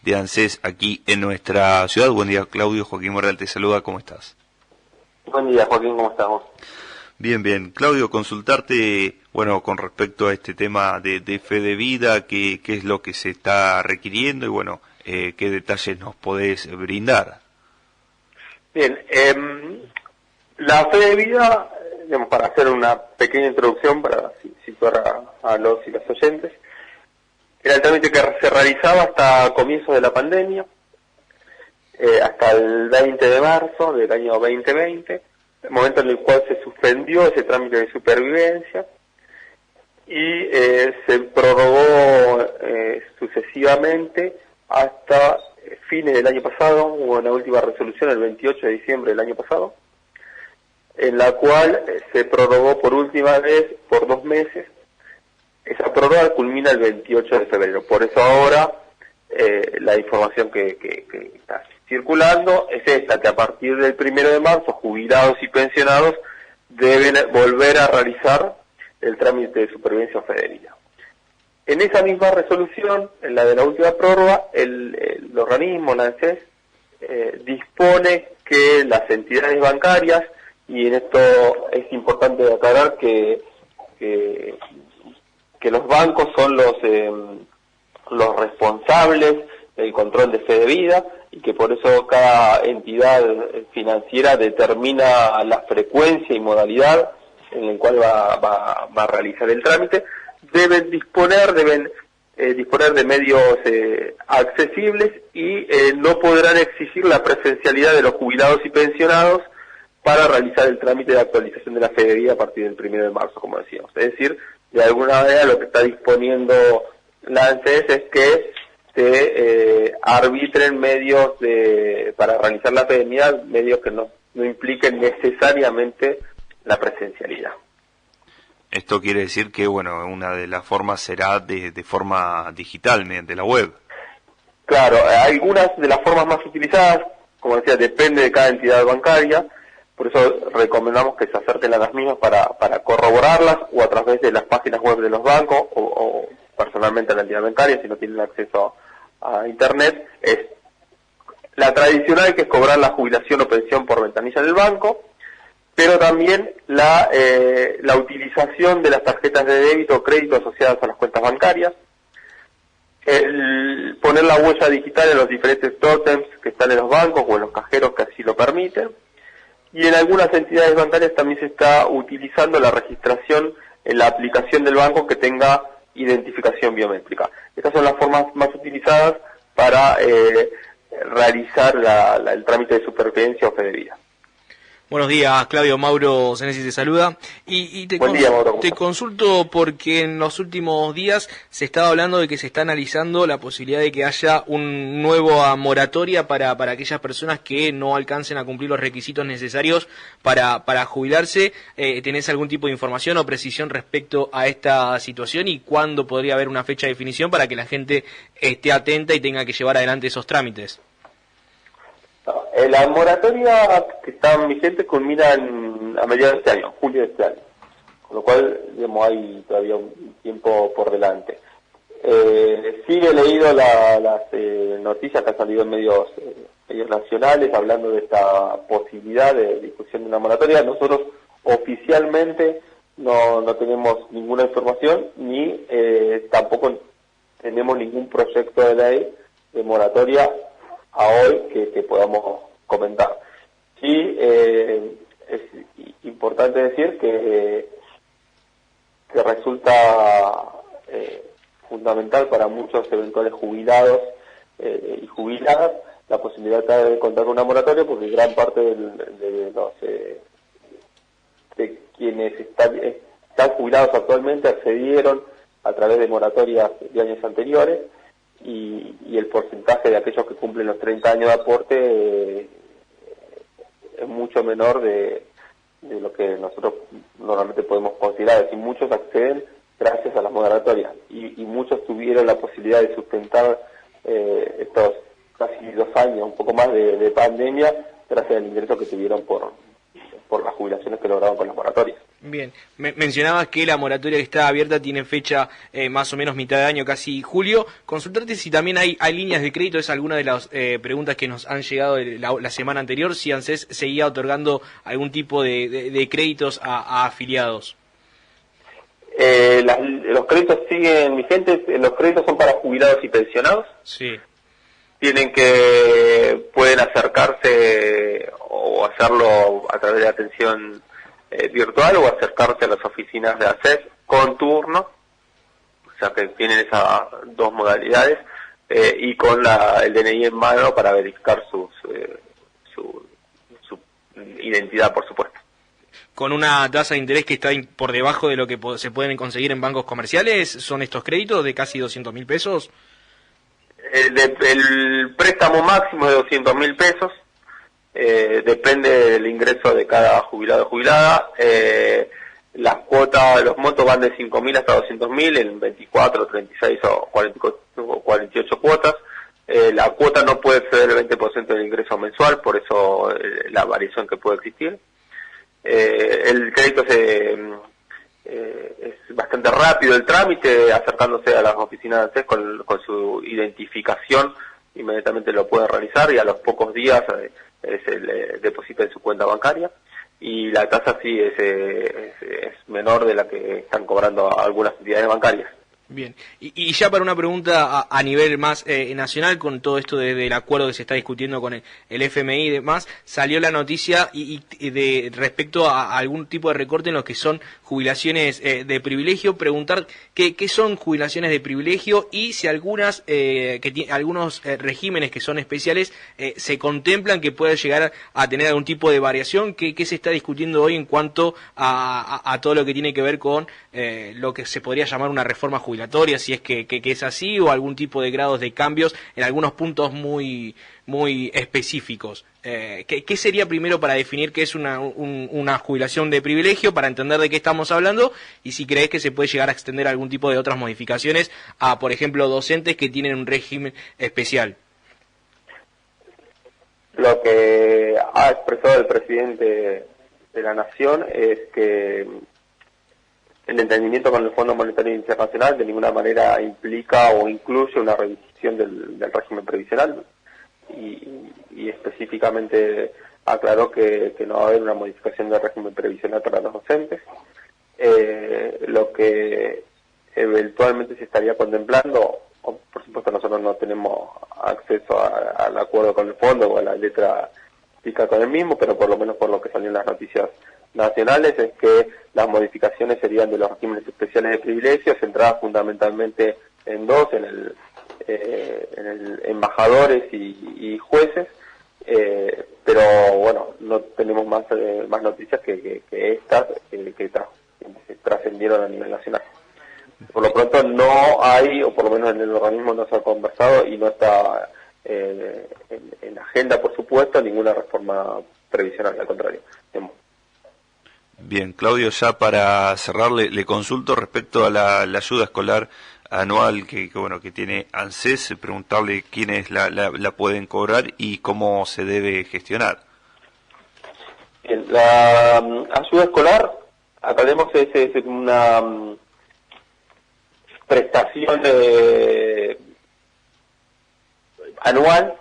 de ANSES aquí en nuestra ciudad. Buen día, Claudio. Joaquín Morral te saluda. ¿Cómo estás? Buen día, Joaquín. ¿Cómo estamos? Bien, bien. Claudio, consultarte, bueno, con respecto a este tema de fe de vida, qué es lo que se está requiriendo y, bueno, qué detalles nos podés brindar. Bien, la fe de vida, digamos, para hacer una pequeña introducción, para situar a los y las oyentes, era el trámite que se realizaba hasta comienzos de la pandemia, hasta el 20 de marzo del año 2020, el momento en el cual se suspendió ese trámite de supervivencia y se prorrogó sucesivamente hasta fines del año pasado. Hubo una última resolución el 28 de diciembre del año pasado, en la cual se prorrogó por última vez por 2 meses. Esa prórroga culmina el 28 de febrero. Por eso ahora la información que está circulando es esta, que a partir del 1 de marzo jubilados y pensionados deben volver a realizar el trámite de supervivencia o fe de vida. En esa misma resolución, en la de la última prórroga, el organismo, la ANSES, dispone que las entidades bancarias, y en esto es importante aclarar que los bancos son los responsables del control de fe de vida, y que por eso cada entidad financiera determina la frecuencia y modalidad en el cual va a realizar el trámite. Deben disponer de medios accesibles y no podrán exigir la presencialidad de los jubilados y pensionados para realizar el trámite de actualización de la fe de vida a partir del 1 de marzo, como decíamos. Es decir, de alguna manera lo que está disponiendo la ANSES es que se arbitren medios para realizar la fe de vida, medios que no impliquen necesariamente la presencialidad. Esto quiere decir que, bueno, una de las formas será de forma digital, mediante la web. Claro, algunas de las formas más utilizadas, como decía, depende de cada entidad bancaria. Por eso recomendamos que se acerquen a las mismas para corroborarlas, o a través de las páginas web de los bancos, o personalmente a la entidad bancaria si no tienen acceso a internet. Es la tradicional, que es cobrar la jubilación o pensión por ventanilla del banco, pero también la utilización de las tarjetas de débito o crédito asociadas a las cuentas bancarias, el poner la huella digital en los diferentes tótems que están en los bancos o en los cajeros que así lo permiten. Y en algunas entidades bancarias también se está utilizando la registración en la aplicación del banco que tenga identificación biométrica. Estas son las formas más utilizadas para realizar el trámite de supervivencia o fe de vida. Buenos días, Claudio. Mauro Senesi te saluda. Buen día, Mauro. Te consulto porque en los últimos días se estaba hablando de que se está analizando la posibilidad de que haya una nueva moratoria para aquellas personas que no alcancen a cumplir los requisitos necesarios para jubilarse. ¿Tenés algún tipo de información o precisión respecto a esta situación y cuándo podría haber una fecha de definición para que la gente esté atenta y tenga que llevar adelante esos trámites? La moratoria que está vigente culmina a mediados de este año, julio de este año, con lo cual, digamos, hay todavía un tiempo por delante. Sí he leído las noticias que han salido en medios nacionales hablando de esta posibilidad de discusión de una moratoria. Nosotros oficialmente no tenemos ninguna información, ni tampoco tenemos ningún proyecto de ley de moratoria a hoy que podamos comentar. Sí, es importante decir que resulta fundamental para muchos eventuales jubilados y jubiladas la posibilidad de contar con una moratoria, porque gran parte de quienes están jubilados actualmente accedieron a través de moratorias de años anteriores, y el porcentaje de aquellos que cumplen los 30 años de aporte es mucho menor de lo que nosotros normalmente podemos considerar. Es decir, muchos acceden gracias a las moratorias, y muchos tuvieron la posibilidad de sustentar estos casi 2 años, un poco más de pandemia, gracias al ingreso que tuvieron por las jubilaciones que lograron con las moratorias. Bien, mencionabas que la moratoria que está abierta tiene fecha más o menos mitad de año, casi julio. Consultarte si también hay líneas de crédito, es alguna de las preguntas que nos han llegado la semana anterior, si ANSES seguía otorgando algún tipo de créditos a afiliados. Los créditos siguen vigentes, los créditos son para jubilados y pensionados. Sí. Pueden acercarse o hacerlo a través de atención virtual o acercarse a las oficinas de ANSES con turno, o sea que tienen esas dos modalidades, y con el DNI en mano para verificar su identidad, por supuesto. Con una tasa de interés que está por debajo de lo que se pueden conseguir en bancos comerciales, ¿son estos créditos de casi 200.000 pesos? El préstamo máximo es de 200.000 pesos. Depende del ingreso de cada jubilado o jubilada. Las cuotas, los montos van de 5.000 hasta 200.000 en 24, 36 o 48 cuotas. La cuota no puede exceder el 20% del ingreso mensual, por eso la variación que puede existir. El crédito es bastante rápido el trámite, acercándose a las oficinas de ANSES con su identificación, inmediatamente lo pueden realizar y a los pocos días deposita en su cuenta bancaria, y la tasa sí es menor de la que están cobrando algunas entidades bancarias. Bien, y ya para una pregunta a nivel más nacional, con todo esto del acuerdo que se está discutiendo con el FMI y demás, salió la noticia de respecto a algún tipo de recorte en lo que son jubilaciones de privilegio. Preguntar qué son jubilaciones de privilegio y si algunos regímenes que son especiales se contemplan que pueda llegar a tener algún tipo de variación. ¿Qué se está discutiendo hoy en cuanto a todo lo que tiene que ver con lo que se podría llamar una reforma jubilatoria, si es que es así, o algún tipo de grados de cambios en algunos puntos muy específicos? ¿Qué sería primero para definir qué es una jubilación de privilegio, para entender de qué estamos hablando, y si crees que se puede llegar a extender algún tipo de otras modificaciones a, por ejemplo, docentes que tienen un régimen especial? Lo que ha expresado el presidente de la Nación es que el entendimiento con el Fondo Monetario Internacional de ninguna manera implica o incluye una revisión del régimen previsional, y específicamente aclaró que no va a haber una modificación del régimen previsional para los docentes. Lo que eventualmente se estaría contemplando, por supuesto nosotros no tenemos acceso al acuerdo con el fondo o a la letra chica con el mismo, pero por lo menos por lo que salió en las noticias nacionales, es que las modificaciones serían de los regímenes especiales de privilegios, centradas fundamentalmente en dos, en el embajadores y jueces, pero bueno, no tenemos más noticias que estas que trascendieron a nivel nacional. Por lo pronto no hay, o por lo menos en el organismo no se ha conversado y no está en agenda, por supuesto, ninguna reforma previsional, al contrario. Bien, Claudio, ya para cerrar le consulto respecto a la ayuda escolar anual que tiene ANSES, preguntarle quiénes la pueden cobrar y cómo se debe gestionar. Bien, la ayuda escolar, aclaremos, es una prestación anual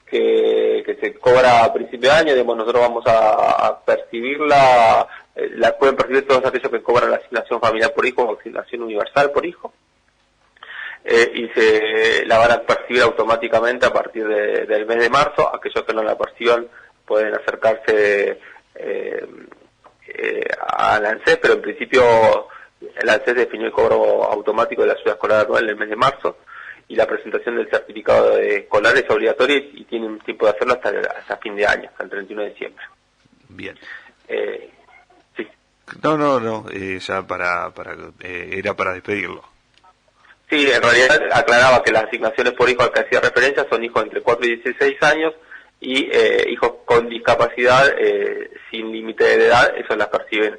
que se cobra a principio de año. Digamos, nosotros vamos a percibirla, la pueden percibir todos aquellos que cobran la asignación familiar por hijo o asignación universal por hijo, y se la van a percibir automáticamente a partir del mes de marzo. Aquellos que no la perciban pueden acercarse a la ANSES, pero en principio la ANSES definió el cobro automático de la ayuda escolar anual en el mes de marzo, y la presentación del certificado escolar es obligatoria y tienen tiempo de hacerlo hasta fin de año, hasta el 31 de diciembre. Bien. Sí. No, ya era para despedirlo. Sí, en realidad aclaraba que las asignaciones por hijo al que hacía referencia son hijos entre 4 y 16 años y hijos con discapacidad sin límite de edad, eso las perciben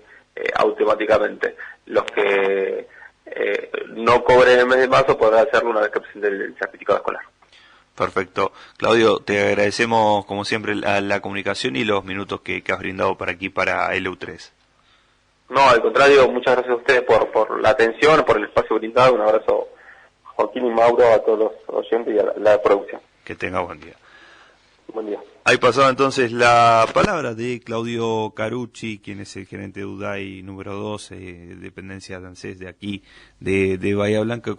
automáticamente. Los que no cobren en el mes de marzo podrán hacerlo una vez que presenten el certificado escolar. Perfecto. Claudio, te agradecemos como siempre la comunicación y los minutos que has brindado para aquí, para LU3. No, al contrario, muchas gracias a ustedes por la atención, por el espacio brindado. Un abrazo a Joaquín y Mauro, a todos los oyentes y a la producción. Que tenga buen día. Buen día. Ahí pasaba entonces la palabra de Claudio Carucci, quien es el gerente de UDAI número 2, dependencia de ANSES de aquí, de Bahía Blanca,